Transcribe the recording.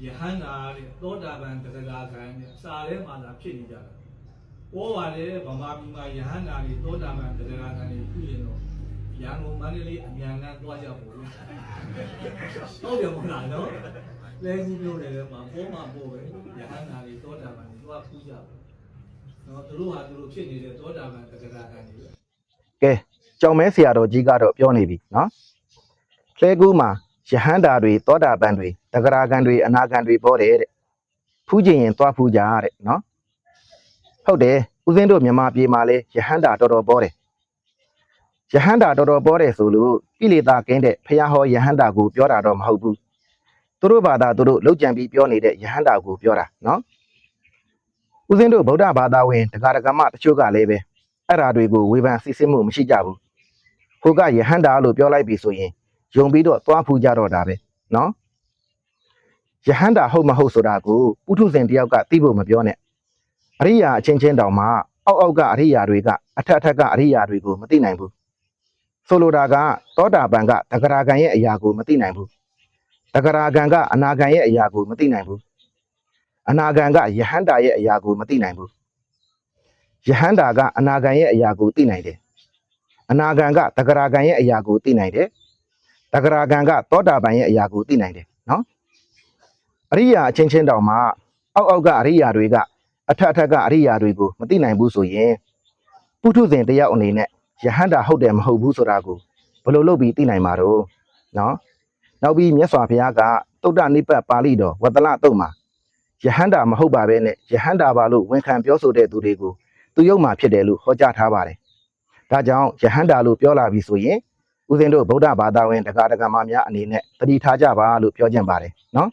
ယဟန္တာတဲ့သောတာပန်တဂါခံတဲ့စာထဲမှာသာဖြစ်နေကြတာပေါ်ပါတယ်ဗမာပြည်မှာယဟန္တာတွေသောတာပန်တဂါခံတွေပြုရင်တော့ရန်ကုန်မန္တလေးအမြန်လန်းသွားကြဖို့လို့ဟုတ်တယ်မဟုတ်လားနော်လဲကူးမျိုးတွေမှာပေါ်မှာပေါ်ပဲယဟန္တာတွေသောတာပန်တွေသွားဖူးကြတယ်နော်သူတို့ဟာသူတို့ဖြစ်နေတဲ့သောတာပန်တဂါခံတွေပဲကဲကြောင်မဲဆရာတော်ကြီးကတော့ပြောနေပြီနော်လဲကူးမှာယဟန္တာတွေသောတာပန်တွေတဂရကံတွေအနာကံတွေပေါ်တယ်တဲ့ဖူးခြင်းရင်သွားဖူးကြတဲ့နော်ဟုတ်တယ်ဦးဇင်းတို့မြန်မာပြည်မှာလဲယဟန္တာတော်တော်ပေါ်တယ်ယဟန္တာတော်တော်ပေါ်တယ်ဆိုလို့ကိလေသာကင်းတဲ့ဖရာဟောယဟန္တာကိုပြောတာတော့မဟုတ်ဘူးသူတို့ဘာသာသူတို့လောက်ကြံပြီးပြောနေတဲ့ယဟန္တာကိုပြောတာနော်ဦးဇင်းတို့ဗုဒ္ဓဘာသာဝင်တက္ကရာမတချို့ကလည်းပဲအဲ့ဓာတွေကိုဝေဖန်စစ်ဆေးမှုမရှိကြဘူးဟိုကယဟန္တာလို့ပြောလိုက်ပြီဆိုရင်ယုံပြီးတော့သွားဖူးကြတော့တာပဲနော်ယဟန္တာဟုတ်မဟုတ်ဆိုတာကိုပုထုဇဉ်တယောက်ကသိဖို့မပြောနဲ့အရိယာအချင်းချင်းတောင်မှအောက်ကအရိယာတွေကအထက်ကအရိယာတွေကိုမသိနိုင်ဘူးဆိုလိုတာကသောတာပန်ကတဂရကံရဲ့အရာကိုမသိနိုင်ဘူးတဂရကံကအနာကံရဲ့အရာကိုမသိနိုင်ဘူးအနာကံကယဟန္တာရဲ့အရာကိုမသိနိုင်ဘူးယဟန္တာကအနာကံရဲ့အရာကိုသိနိုင်တယ်အနာကံကတဂရကံရဲ့အရာကိုသိနိုင်တယ်တဂရကံကသောတာပန်ရဲ့အရာကိုသိနိုင်တယ်နော်အရိယာအချင်းချင်းတောင်မှအောက်ကအရိယာတွေကအထက်ကအရိယာတွေကိုမသိနိုင်ဘူးဆိုရင်ပုထုဇဉ်တယောက်အနေနဲ့ယဟန္တာဟုတ်တယ်မဟုတ်ဘူးဆိုတာကိုဘယ်လိုလုပ်ပြီးသိနိုင်မှာတော့နော်နောက်ပြီးမြတ်စွာဘုရားကသုတ္တနိပတ်ပါဠိတော်ဝတ္တလတုတ်မှာယဟန္တာမဟုတ်ပါပဲနဲ့ယဟန္တာပါလို့ဝန်ခံပြောဆိုတဲ့သူတွေကိုသူယုံမှာဖြစ်တယ်လို့ဟောကြားထားပါတယ်ဒါကြောင့်ယဟန္တာလို့ပြောလာပြီဆိုရင်ဦးဇင်းတို့ဗုဒ္ဓဘာသာဝင်တရားဓမ္မများအနေနဲ့သတိထားကြပါလို့ပြောချင်ပါတယ်နော်